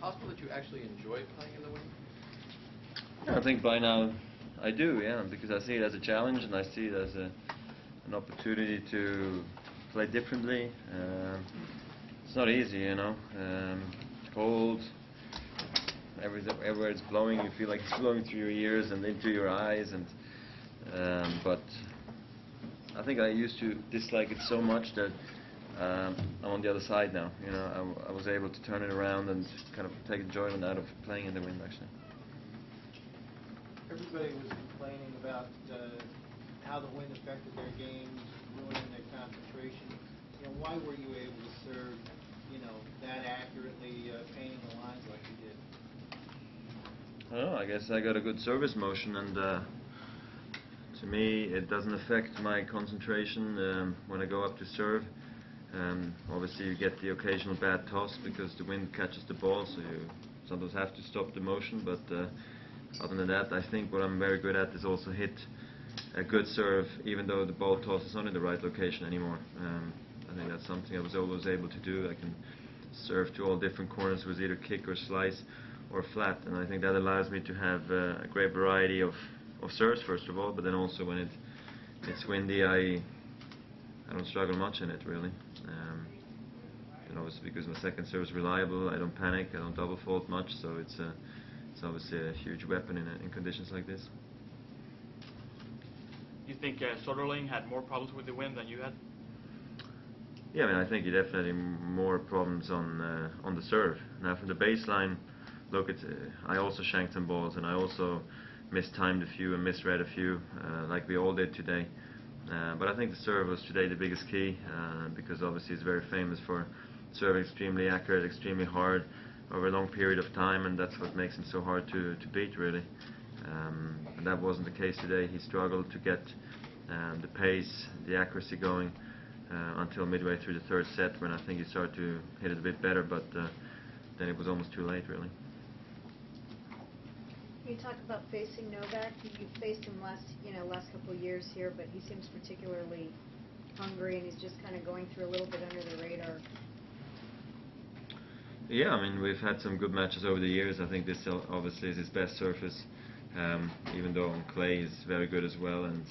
possible that you actually enjoy playing in the wind? I think by now I do, yeah, because I see it as a challenge and I see it as an opportunity to play differently. It's not easy, you know. It's cold. Everywhere it's blowing, you feel like it's blowing through your ears and into your eyes. But I think I used to dislike it so much that I'm on the other side now. You know, I was able to turn it around and kind of take enjoyment out of playing in the wind, actually. Everybody was complaining about how the wind affected their games, ruining their concentration. You know, why were you able to serve, you know, that accurately, painting the lines like you did? I don't know, I guess I got a good service motion, and to me it doesn't affect my concentration when I go up to serve. Obviously you get the occasional bad toss because the wind catches the ball, so you sometimes have to stop the motion, but other than that, I think what I'm very good at is also hit a good serve even though the ball toss is not in the right location anymore. I think that's something I was always able to do. I can serve to all different corners with either kick or slice or flat, and I think that allows me to have a great variety of serves first of all, but then also when it's windy I don't struggle much in it really. And obviously because my second serve is reliable, I don't panic, I don't double fault much, so it's obviously a huge weapon in conditions like this. You think Soderling had more problems with the wind than you had? Yeah, I mean, I think he definitely more problems on the serve. Now from the baseline, look, I also shanked some balls and I also mistimed a few and misread a few, like we all did today. But I think the serve was today the biggest key, because obviously he's very famous for serving extremely accurate, extremely hard over a long period of time, and that's what makes him so hard to beat really. And that wasn't the case today. He struggled to get the pace, the accuracy going until midway through the third set, when I think he started to hit it a bit better, but then it was almost too late really. You talk about facing Novak. You've faced him last couple of years here, but he seems particularly hungry, and he's just kind of going through a little bit under the radar. Yeah, I mean, we've had some good matches over the years. I think this obviously is his best surface, even though on clay he's very good as well, and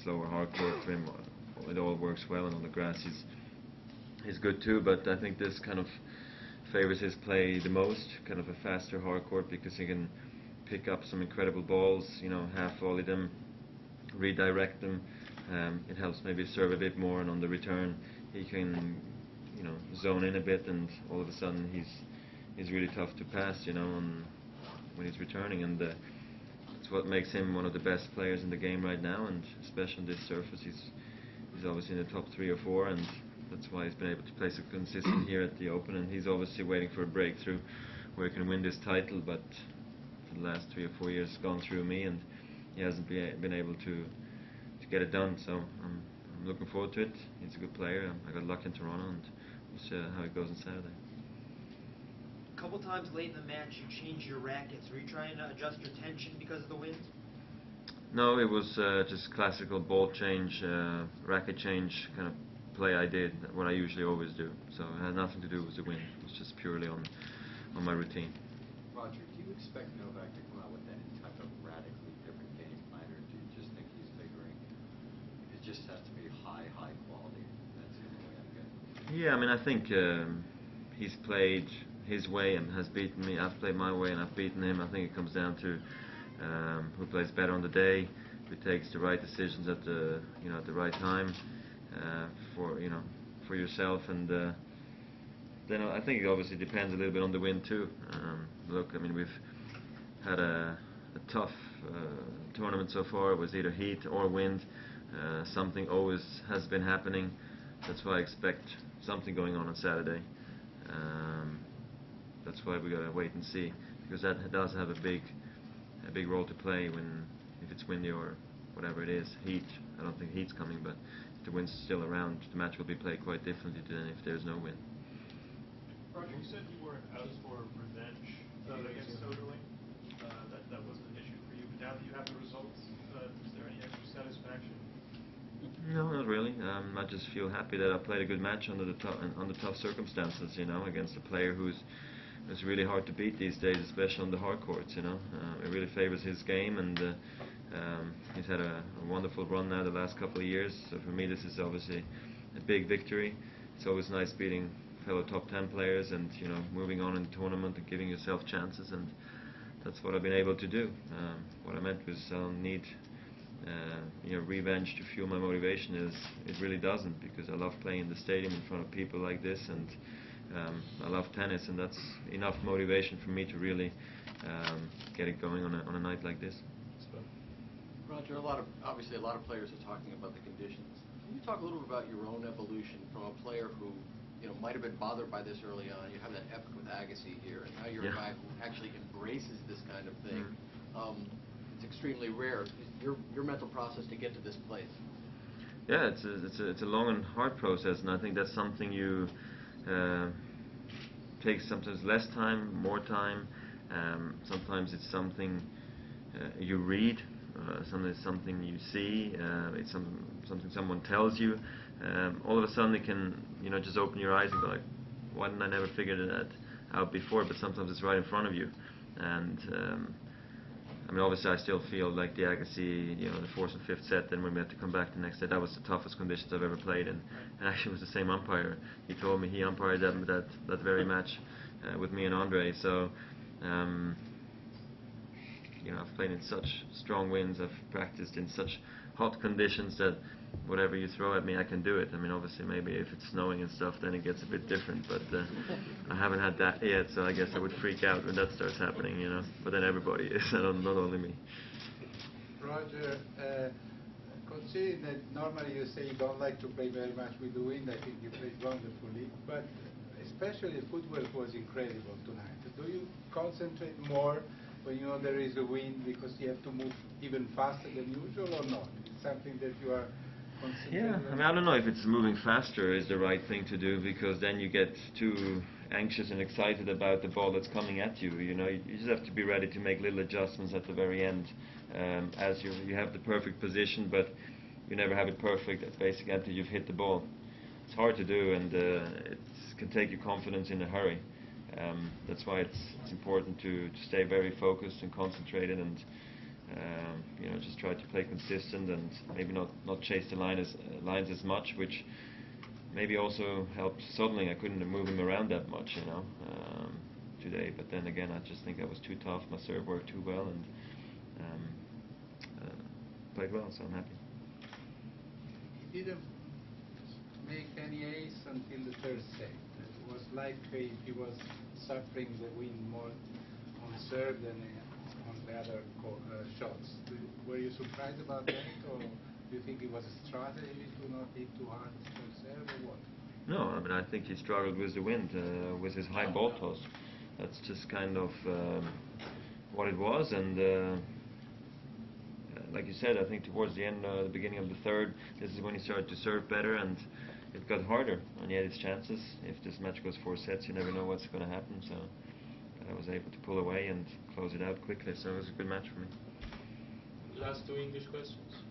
slower hard court for him, it all works well, and on the grass he's good too. But I think this kind of favors his play the most, kind of a faster hard court, because he can pick up some incredible balls, you know, half volley them, redirect them. It helps maybe serve a bit more, and on the return he can, you know, zone in a bit, and all of a sudden he's really tough to pass, you know, when he's returning, and it's what makes him one of the best players in the game right now, and especially on this surface he's obviously in the top 3 or 4, and that's why he's been able to play so consistent here at the Open, and he's obviously waiting for a breakthrough where he can win this title, but for the last 3 or 4 years it's gone through me, and he hasn't been able to get it done, so I'm looking forward to it. He's a good player. I got lucky in Toronto, and we'll see how it goes on Saturday. A couple times late in the match you changed your rackets. Were you trying to adjust your tension because of the wind? No, it was just classical ball change, racket change kind of play I did, what I usually always do. So it had nothing to do with the wind. It was just purely on my routine. Roger, do you expect Novak to come out with any type of radically different game plan, or do you just think he's figuring it just has to be high quality? That's the only way I'm getting. Yeah, I mean, I think he's played his way and has beaten me. I've played my way and I've beaten him. I think it comes down to who plays better on the day, who takes the right decisions at the right time for yourself, and then I think it obviously depends a little bit on the wind too. Look, I mean, we've had a tough tournament so far. It was either heat or wind. Something always has been happening. That's why I expect something going on Saturday. That's why we gotta wait and see, because that does have a big role to play if it's windy or whatever it is. Heat, I don't think heat's coming, but if the wind's still around, the match will be played quite differently than if there's no wind. Roger, you said you weren't out for revenge against Soderling. That wasn't an issue for you, but now that you have the results, is there any extra satisfaction? No, not really. I just feel happy that I played a good match under the tough circumstances, you know, against a player who's it's really hard to beat these days, especially on the hard courts. You know, it really favors his game, and he's had a wonderful run now the last couple of years. So for me, this is obviously a big victory. It's always nice beating fellow top 10 players, and you know, moving on in the tournament and giving yourself chances, and that's what I've been able to do. What I meant was I'll need revenge to fuel my motivation. Is it really doesn't, because I love playing in the stadium in front of people like this, and I love tennis, and that's enough motivation for me to really get it going on a night like this. Roger, obviously a lot of players are talking about the conditions. Can you talk a little bit about your own evolution from a player who might have been bothered by this early on? You have that epic with Agassi here, and now you're a guy who actually embraces this kind of thing. It's extremely rare. Your mental process to get to this place. Yeah, it's a long and hard process, and I think that's something you takes sometimes less time, more time. Sometimes it's something you read, sometimes it's something you see, it's something someone tells you. All of a sudden it can just open your eyes and go like, why didn't I never figure that out before? But sometimes it's right in front of you, and I mean, obviously I still feel like the Agassi, the fourth and fifth set, then when we had to come back the next day, that was the toughest conditions I've ever played in. And actually it was the same umpire. He told me he umpired that very match with me and Andre. So I've played in such strong winds, I've practiced in such hot conditions that whatever you throw at me, I can do it. I mean, obviously maybe if it's snowing and stuff, then it gets a bit different, but I haven't had that yet, so I guess I would freak out when that starts happening, but then everybody is, not only me. Roger, considering that normally you say you don't like to play very much with the wind, I think you played wonderfully, but especially the footwork was incredible tonight. Do you concentrate more when you know there is a wind because you have to move even faster than usual, or not? It's something that you are concentrating on? Yeah, I mean, I don't know if it's moving faster is the right thing to do, because then you get too anxious and excited about the ball that's coming at you. You just have to be ready to make little adjustments at the very end, as you have the perfect position, but you never have it perfect basically until you've hit the ball. It's hard to do, and it can take your confidence in a hurry. That's why it's important to stay very focused and concentrated, and just try to play consistent, and maybe not chase the lines as much, which maybe also helped Soderling. I couldn't move him around that much, today. But then again, I just think I was too tough. My serve worked too well, and played well, so I'm happy. He didn't make any ace until the third set. It was like he was suffering the wind more on serve than on the other shots. Were you surprised about that, or do you think it was a strategy to not hit too hard on serve, or what? No, I mean, I think he struggled with the wind, with his high ball toss. That's just kind of what it was, and like you said, I think towards the end, the beginning of the third, this is when he started to serve better, and it got harder, and he had his chances. If this match goes 4 sets, you never know what's going to happen, so I was able to pull away and close it out quickly, so it was a good match for me. Last 2 English questions.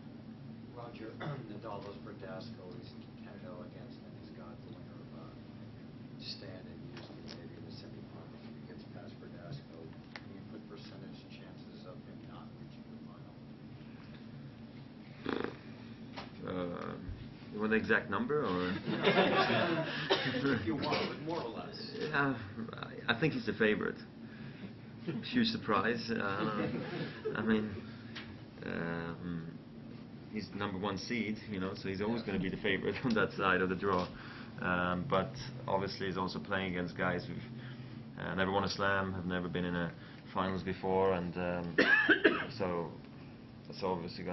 Roger, Nadal lost Verdasco. He's 10-0 against him. He's got the winner of Stan and Houston maybe in the semifinals if he gets past Verdasco. Can you put percentage chances of him not reaching the final? You want the exact number, or? If you want, but more or less. Yeah, I think he's the favorite. Huge surprise. I mean, he's the number 1 seed, so he's always going to be the favorite on that side of the draw. But obviously, he's also playing against guys who've never won a slam, have never been in a finals before, and so that's obviously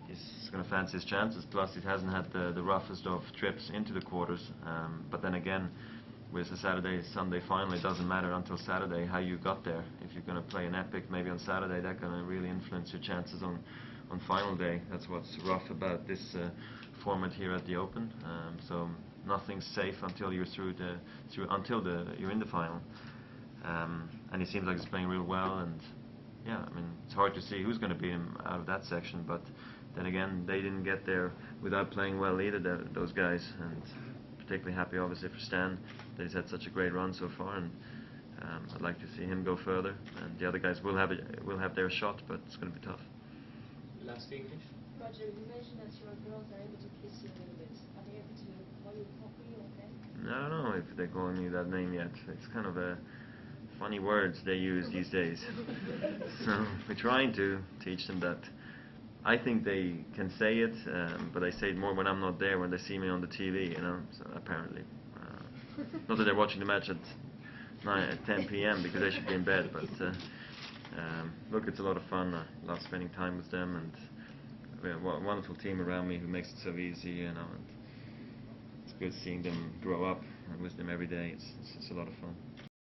he's going to fancy his chances. Plus, he hasn't had the roughest of trips into the quarters. But then again, with the Saturday-Sunday final, it doesn't matter until Saturday how you got there. If you're going to play an epic maybe on Saturday, that's going to really influence your chances on final day. That's what's rough about this format here at the Open. So nothing's safe until you're you're in the final. And he seems like he's playing real well, and yeah, I mean, it's hard to see who's going to beat him out of that section, but then again, they didn't get there without playing well either, those guys, and particularly happy obviously for Stan that he's had such a great run so far, and I'd like to see him go further, and the other guys will have their shot, but it's going to be tough. Last English. Roger, you mentioned that your girls are able to kiss you a little bit. Are they able to call you Poppy or Ken? I don't know if they're calling me that name yet. It's kind of a funny words they use these days. So we're trying to teach them that. I think they can say it, but I say it more when I'm not there, when they see me on the TV, you know, so apparently. Not that they're watching the match at 10 p.m. because they should be in bed, but look, it's a lot of fun. I love spending time with them, and we have a wonderful team around me who makes it so easy, you know, and it's good seeing them grow up and with them every day. It's a lot of fun.